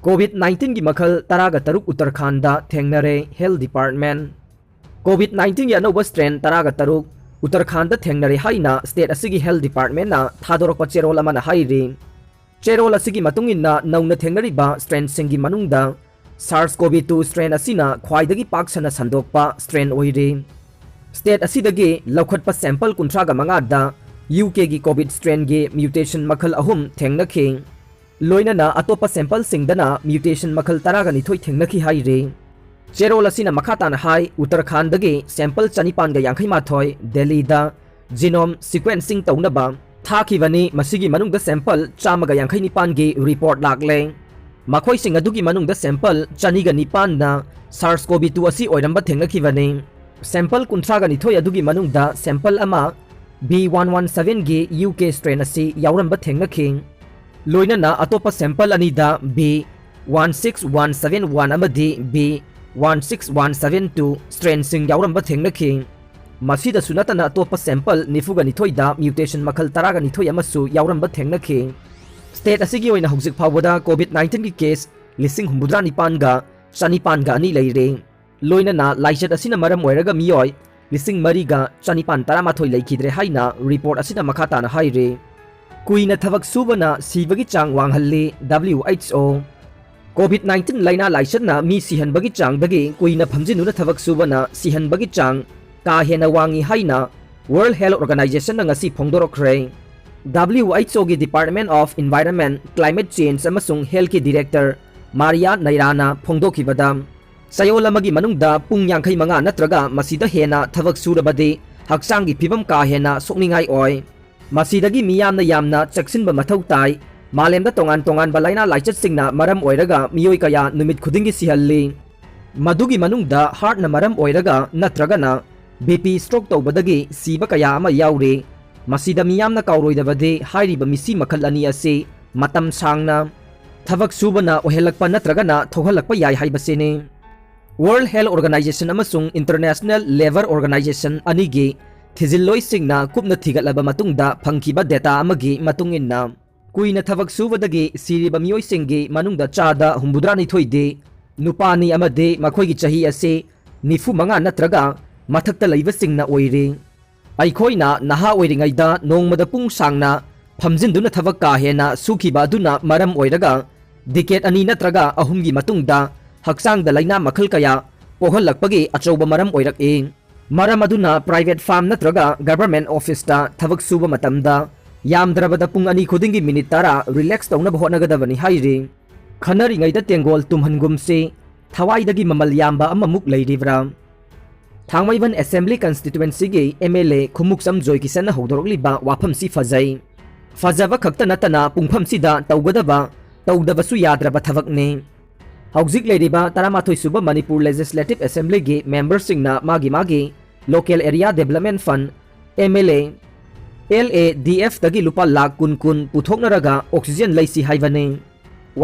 COVID-19 की मखल तरागा तरुक उत्तराखंड थेंगनरे हेल्थ डिपार्टमेंट COVID-19 की अनौब स्ट्रेन तरागा तरुक उत्तराखंड थेंगनरे हाइना स्टेट असिगी हेल्थ डिपार्टमेंट ना थादोरक चेरोल अमना हाइरी चेरोल असिगी मतुंग इन्ना नौना थेंगनरिबा स्ट्रेन सिंगी मनुंगदा SARS-CoV-2 स्ट्रेन असिना ख्वाइदगी पाकसना संदोकपा स्ट्रेन ओइरी स्टेट असिदगी लौखटपा सैंपल 35 UK की कोविड स्ट्रेन की म्यूटेशन मखल अहुम थेंगनखी लोइनना अतोपा सैंपल सिंगदना म्यूटेशन मखल तरागा निथोइ थेंगनखी हाइरे चेरोल असिना मखाताना हाई उत्तराखंडगी सैंपल 258 दिल्लीदा जीनोम सीक्वेंसिंग तौनबा थाखिबनी मसिगी मनुंगदा सैंपल 159 की रिपोर्ट लागले मखोइ सिंग अदुगी मनुंगदा सैंपल 209 ना SARS-CoV-2 असि ओइरंबा थेंगनखिबनी सैंपल 39 अदुगी मनुंगदा सैंपल अमा B117 की UK स्ट्रेन असी यावरंबा थेंगनखी लोइनना अतोपा सैंपल अनीदा B16171 अमदी B16172 स्ट्रेन सिंग यावरंबा थेंगनखी मसीदा सुनतना अतोपा सैंपल 92 म्यूटेशन मखल 12 यावरंबा थेंगनखी स्टेट असिगी ओइना हौजिक फावदा COVID-19 की केस 59 गा अनी लेरे लोइनना लाइचत असिना मरम ओइरगा मियोय 4,413 लेखिद्रे हाइना रिपोर्ट असिना मखाताना हाइरे कुइना थबक सुबना सिबगी चांग वांगहल्ली WHO COVID-19 लाइना लाइसना मी सिहनबगी चांगदगी कुइना फमजिनुना थबक सुबना सिहनबगी चांग का हेना वांगी हाइना वर्ल्ड हेल्थ ऑर्गेनाइजेशन ngasi फोंदोरखरे WHO की department of environment climate change अमसुंग हेल्थ की डायरेक्टर मारिया नैराना फोंदोखिबदा सयोल अमगी मनुंगदा पुंग 55 नत्रगा मसीदा हेना थबक सुरबदे हक्सांगी फिबम का हेना सोकनिंगाई ओय मसीदगी मियामना यामना चक्सिनबा मथौ ताई मालेमदा तोंगान तोंगान बलाइना लाइचत सिंगना मरम ओइरगा मियोय कया नुमित खुदिंगी सिहल्ली मदुगी मनुंगदा हार्ट न मरम ओइरगा नत्रगना BP स्ट्रोक तौबदगी सीबा कया अमा याउरे मसीदा मियामना काउरोइदबदे हाइरिबा मिसी मखल अनि असे मतम सांगना थबक सुबना ओहेलकपा नत्रगना थोहलकपा याय हाइबसेने वर्ल्ड हेल्थ ऑर्गेनाइजेशन अमसुंग इंटरनेशनल लेबर ऑर्गेनाइजेशन अनिगी थिजिल्लोइ सिंगना कुपना थिगलबा मतुंगदा फंखिबा डेटा अमगी मतुंगिन्ना कुइना थबक सुबदगी सिरिबा मियोइ सिंगी मनुंगदा चादा 92 दे नुपानी अमदे मखोइगी चही असे 95 नत्रगा मथक्ता लैबा सिंगना ओइरे अइखोइना नहा ओइरिङैदा नोंगमदा पुंग सांगना फमजिनदुना थबक का हेना सुखिबा अदुना मरम ओइरगा डिकेट अनि नत्रगा अहुमगी मतुंगदा हक्सांगदा लाइना मखल कया पोहलकपगी अचौबा मरम ओइरकए मरम अदुना प्राइवेट फार्म नत्रगा गवर्नमेंट ऑफिसता थबक सुबा मतमदा यामद्रबदा पुंग अनि खुदिंगी मिनिट 10 रिलैक्स तौनबा होनगदबनी हाइरे खनरिङैदा तेंगोल तुमहनगुमसे थवाइदगी ममल यामबा अममुक लैरिब्रा थांगमैबन असेंबली कंस्टिट्युएंसी की MLA खुमुक्सम जोय किसन हौदोरकलिबा वाफमसी फजै फजबा खक्ता नतना पुंफमसीदा तौगदबा तौदबसु याद्रबा थबकने हौजिक लेरिबा 13 सुबा मणिपुर लेजिस्लेटिव असेंबली की मेंबर सिंगना मागी local area development fund MLA LADF तगी लुपा लाख कुन पुथोकनरगा ऑक्सीजन लैसी हाइबने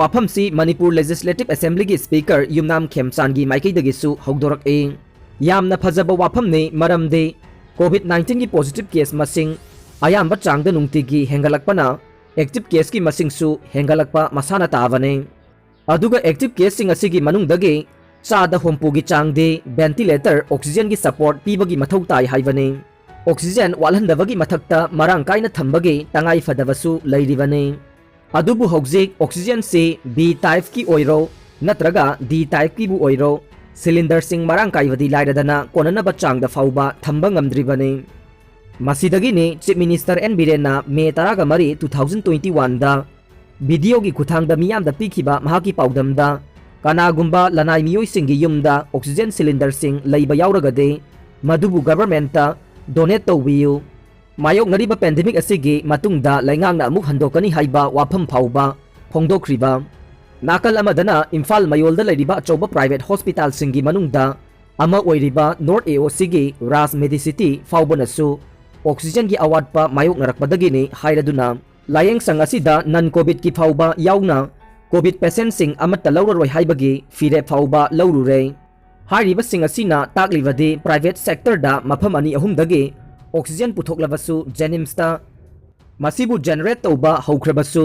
वाफमसी मणिपुर लेजिस्लेटिव असेंबली की स्पीकर युमनाम खेमचानगी माइकैदगिसु हौदोरकए यामना फजबा वाफमने मरमदे COVID-19 की पॉजिटिव केस मसिंग अयाम्बा चांगदा नुंगतिगी हेंगलकपना एक्टिव केस की मसिंगसु हेंगलकपा मसाना तावने अदुगा एक्टिव केस सिंग असिगी मनुंगदगे चादा होमपुगी चांगदे वेंटिलेटर ऑक्सीजन की सपोर्ट पीबगी मथौ ताई हाइबने ऑक्सीजन वालहंदबगी मथक्ता मरांग काइना थंबगे तंगाई फदबसु लैरिबने अदुबु हौजिक ऑक्सीजन से B टाइप की ओइरो नत्रगा D टाइप की बु ओइरो सिलिंडर सिंग मरांग काइबदी लाइरदना कोननबा चांगदा फाउबा थंबा ngamdribane मसीदगिने चीफ मिनिस्टर N बिरेनना मे 13 2021 दा वीडियो की खुथांगदा मियामदा पीखिबा महाकी पाउदमदा कनागुंबा लनाई मियोइ सिंगी युमदा ऑक्सीजन सिलिंडर सिंग लैबा यावरगदे मदुबु गवर्नमेंटा डोनेट तौबियु मायोकनरिबा पेंडेमिक असिगी मतुंगदा लैंगांगना अमुक हंदोकनी हाइबा वाफम फाउबा फोंदोखरिबा नाकल अमदना इम्फाल मयोलदा लैरिबा अचौबा प्राइवेट हॉस्पिटल सिंगी मनुंगदा अमा ओइरिबा नॉर्थ AOC की राज मेडिसिटी फाउबनसु ऑक्सीजन की अवाटपा मायोकनरकपदगिने हाइरदुना लायेंग संगासिदा नन कोविड की फाउबा याउना कोविड पेशेंट सिंग अमत्ता लौररोय हाइबगी फिरे फाउबा लौरुरे हाइरिबा सिंग असिना ताकलिबदे प्राइवेट सेक्टर दा मफम अनि अहुमदगे ऑक्सीजन पुथोकलबसु जेनिम्सता मसिबु जनरेट तौबा हौख्रबसु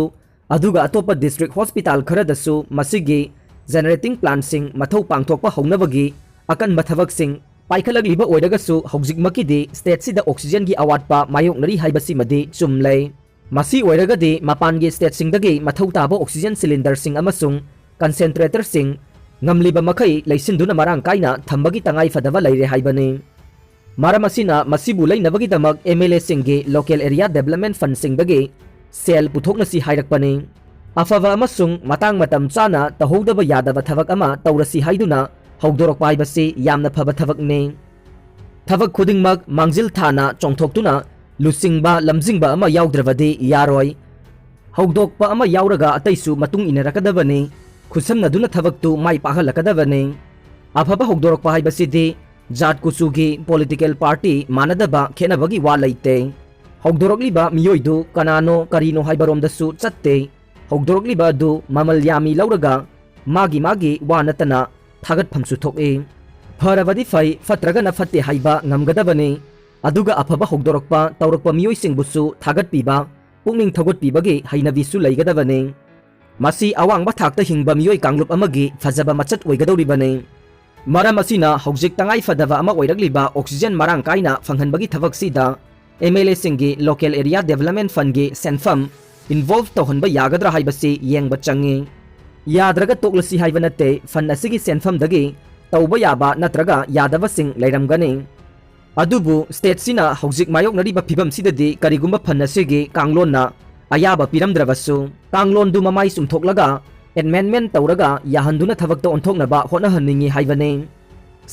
अदुगा अतोप डिस्ट्रिक्ट हॉस्पिटल खरदसु मसिगी जनरेटिंग प्लांटसिंग मथौ पांगथोकपा हौनबगी अकनबा थबकसिंग पाइखलगलिबा ओइरगसु हौजिकमकिदि स्टेटसिदा ऑक्सीजन की अवाटपा मायोकनरी हाइबसिमदि चुमलै मसी ओइरगदि मपानगी स्टेटसिंगदगी मथौ ताबा oxygen सिलिंडरसिंग अमसुंग कंसेंट्रेटरसिंग ngamliba makai laisinduna marang kaina thambagi tangai fadaba leire haibani maramasina masibu leinabagi damak MLA singgi local area development fund singdagi sel puthoknasi hairakpani afawa amasung matang matam chana tahodaba yadaba thabak ama taurasi haiduna hogdorok paibasi yamna phaba thabakni thabak khudingmak mangjil thana chongthoktuna lusingba lamjingba ama yaudravadi yaroi hogdokpa ama yauraga ataisu matung inarakadabani खुसमनदुना थबकतु माई पाहलकदबने अफबा हौदोरकपा हाइबसिदि जात कुसुगी political party मानदबा खेनबगी वा लैते हौदोरकलिबा मियोइदु कनानो करिनो हाइबरोमदसु चत्ते हौदोरकलिबा दु ममल यामी लौरगा मागी वा नतना थागतफमसु थोके फरबदि फै फत्रगना फत्ते हाइबा ngamgadabane अदुगा अफबा हौदोरकपा तौरकपा मियोइसिंगबुसु थागतपिबा पुकनिंग थगतपिबगी हाइनबिसु लैगदबने मसी अवांगबा थाकता हिंगबा मियोइ कांगलुप अमगी फजबा मचत ओइगदौरिबने मरम असिना हौजिक तंगाई फदबा अमा ओइरगलिबा ऑक्सीजन मरांग काइना फंगहनबगी थबकसिदा MLA सिंगी लोकल एरिया डेवलपमेंट फंड गी सेंफम इन्वॉल्व तौहनबा यागद्रा हाइबसी येंगबा चंगी याद्रगा तोकलसी हाइबा नते फंड असिगी सेंफम दगी तौबा याबा नत्रगा यादबसिंग लैरमगनी अदुबु स्टेट सिना हौजिक मायोकनरिबा फिबम सिददि करिगुंबा फंड असिगी कांगलोना अयाबा पिरमद्रबसु कांगलोंदु ममाई सुमथोकलगा एडमेंडमेंट तौरगा याहंदुना थबकतो ओंथोकनबा होनहन्निंगी हाइबने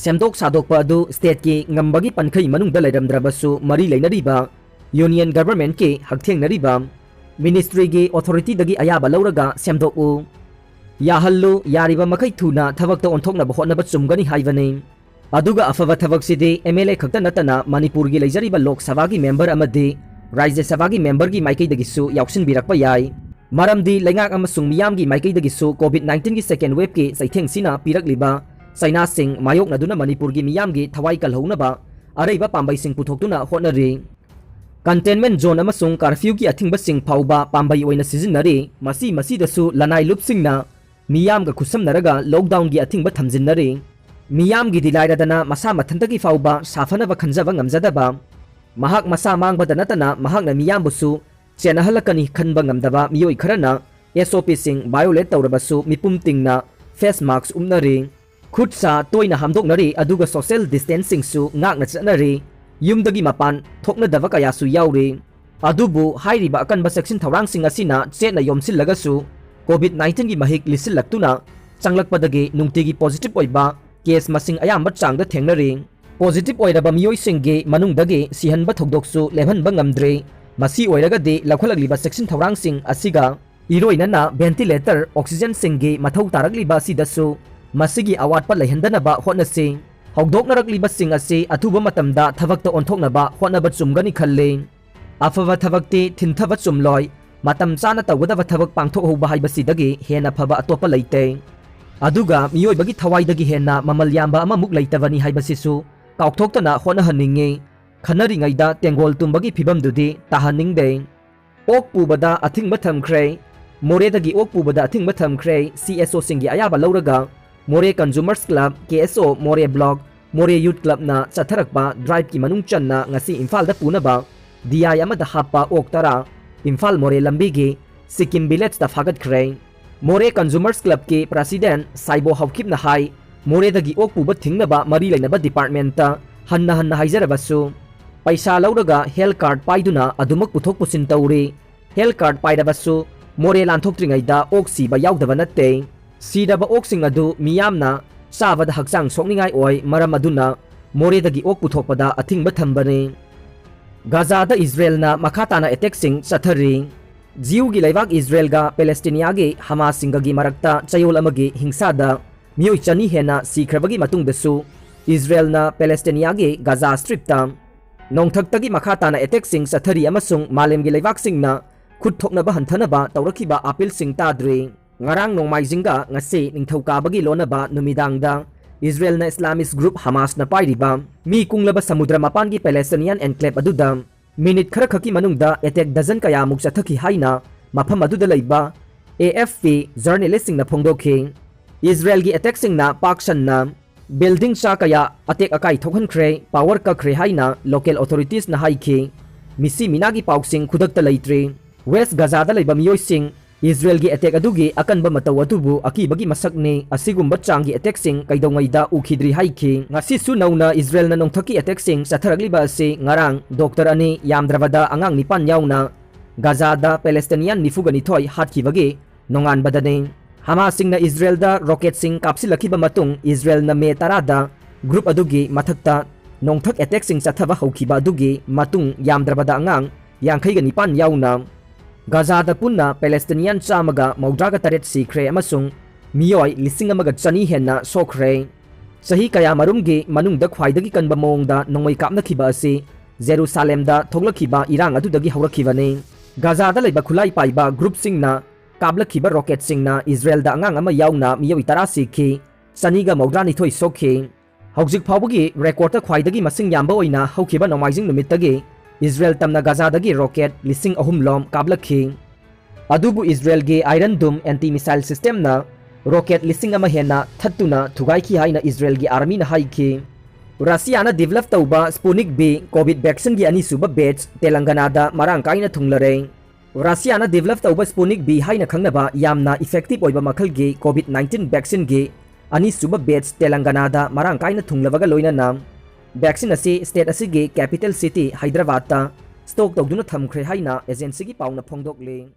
सेमदोक सादोकपा अदु स्टेट की ngambagi pankhai manungda lairamdrabasu mari leinariba union government के हकथेंगनरिबा मिनिस्ट्री की अथॉरिटी दगी अयाबा लौरगा सेमदोकु याहल्लु यारिबा मखै थुना थबकतो ओंथोकनबा होनबा चुमगनी हाइबने अदुगा अफबा थबकसिदि MLA खक्ता नतना मणिपुर की लैजरिबा लोक सभा की मेंबर अमदि राज्य सभा की मेंबर की माइकईदगिसु याउसिनबिरकपा याय मरमदि लैंगाक अमसुंग मियाम की माइकईदगिसु कोविड-19 की सेकेंड वेव की सैथेंगसिना पिरकलिबा चाइना सिंग मायोकनदुना मणिपुर की मियाम की थवाई कलहौनबा अरैबा पांबैसिंग पुथोक्तुना होनरि कंटेनमेंट जोन अमसुंग कर्फ्यू की अथिंगबसिंग फाउबा पांबै ओइना सिजिननरि मसीदसु लनाई लुपसिंगना मियाम का खुसमनरगा लॉकडाउन की अथिंगबा थमजिननरि मियाम की दिलाइरदना मसा मथंतगी फाउबा साफनबा खंजबा ngamjadaba mahak masa mangbada natana mahakna miyambusu chenahalakani khanba ngamdaba miyoi kharana SOP sing violate tawrabasu mipum tingna face mask umnari khutsa toina hamdoknari aduga social distancing su ngakna chanari yumdagi mapan thokna daba kaya su yauri adubu hairiba akanba section thawrang sing asina chena yomsillagasu covid-19 gi mahik lisillaktuna changlakpadagi nungtigi positive oiba case masing ayamba changda thengnari positive ओइरबा मियोइ सिंगे मनुंगदगे सिहनबा थोगदोकसु लेभनबा ngamdre मसी ओइरगदे लखलगलिबा सेक्शन थौरांग सिंग असिगा इरोइनना वेंटिलेटर ऑक्सीजन सिंगे मथौ तारगलिबा सिदसु मसिगी अवाटपा लेहंदनबा होनसे हौगदोकनरगलिबा सिंग असि अथुबा मतमदा थबकता ओंथोकनबा होनबा चुमगनी खल्ले अफबा थबकते थिनथबा चुमलोय मतम चाना तवगदबा थबक पांथोकहोबा हाइबसिदगे हेना फबा अतोपा लैते अदुगा मियोइबगी थवाइदगी हेना ममल याम्बा अमा मुक लैतबनी हाइबसिसु काउथोक्तना होनहन्निंगे खनरिङैदा तेंगोल तुंबगी फिबमदुदि ताहनिंगदे ओक पुबदा अथिंगबा थमख्रे मोरेदगी ओक पुबदा अथिंगबा थमख्रे CSO सिंगी अयाबा लौरगा मोरे कंज्यूमर्स क्लब KSO मोरे ब्लॉक मोरे यूथ क्लब ना चथरकपा ड्राइव की मनुंग चन्ना ngasi इम्फालदा पुनबा DI अमदा हापा ओक तरा इम्फाल मोरे लंबीगी सिक्किम विलेज दा फागतख्रे मोरे कंज्यूमर्स क्लब के प्रेसिडेंट साइबो हौकिबना हाई मोरेदगी ओक पुबा थिंगनबा मरी लेनबा डिपार्टमेंट हन्ना हाइजरबसु पैसा लौरगा हेल्थ कार्ड पाइदुना अदुमक पुथोक पुसिन तौरे हेल्थ कार्ड पाइरबसु मोरे लांथोक्त्रिङैदा ओक सिबा याउदबा नत्ते सिदबा ओकसिंग अदु मियामना चाबदा हक्चांग सोकनिङाइ ओय मरम अदुना मोरेदगी ओक पुथोकपदा अथिंगबा थंबने गाजादा इजराइलना मखाताना अटैकसिंग चथरी जीवगी लैबाक इजराइलगा पैलेस्टीनियागी हमास सिंगगी मरक्ता चयोल अमगी हिंसादा मियोइ चनी हेना सीख्रबगी मतुंगदसु इजराइलना पैलेस्टीनियागी गाजा स्ट्रिपता नोंथक्तगी मखाताना अटैकसिंग चथरी अमसुंग मालेमगी लैबाकसिंगना खुद थोकनबा हंथनबा तौरखिबा अपीलसिंग ताद्रे ngarang nongmaijinga ngasi ningthaukaबगी लोनबा नुमिदांगदा इजराइलना इस्लामिस्ट ग्रुप हमास ना पाइरिबा मी कुंगलबा समुद्र मपानगी पैलेस्टीनियन एनक्लेव अदुदा मिनिट खरखकी मनुंगदा अटैक डजन कया मुक चथकी हाइना मफम अदुदा लैबा AFP journalisting na phongdokhi Israel gi attack sing na paksan na building sa kaya atek akai thokhankhre power ka khre haina local authorities na haikhi misi minagi pauksing khudakta leitre West Gaza da leiba miyoi sing Israel gi attack adugi akanba mataw atubu akibagi masakni asigumba changi attack sing kaidongaida ukhidri haikhi ngasi su nauna Israel na nongthaki attack sing satharagliba ase ngarang doctor ani yamdravada angang nipan yauna Gaza da Palestinian nifugani thoi hatkibagi nongan badane Hamas sing na Israel da rocket sing kapsilakiba matung Israel na me tarada group adugi mathakta nongthak attack sing sathaba haukiba adugi matung yamdrabada angang yangkhaiga nipan yauna Gaza da punna Palestinian chamaga maudraga taret sikre amasung miyoi lising amaga chani henna sokre sahi kaya marumgi manungda khwaidagi kanba mongda nongmai kapna khiba ase Jerusalem da thoglakhiba irang adudagi hawrakhibane Gaza da leiba khulai paiba group sing na kablakiba rocket sing na Israel da angang ama yauna miyoi tara sikhi chaniga maudrani thoi sokhi haujik phawbagi record ta khwaidagi masing yamba oina haukiba nomaijing numittagi Israel tamna Gaza dagi rocket lising ahum lom kablakhi adubu Israel ge Iron Dome anti missile system na rocket lising ama hena thattuna thugai khi haina Israel ge army na haikhi Russia na develop tauba Sputnik B COVID vaccine gi ani suba batch Telangana da marang kaina thunglare Russia na develop tauba Sputnik B haina khangnaba yamna effective oiba makhal ge COVID-19 vaccine ge ani suba batch Telangana da marang kaina thunglabaga loina nam vaccine ase state asige capital city Hyderabad ta stock tawduna thamkhre haina agency gi pauna phongdokle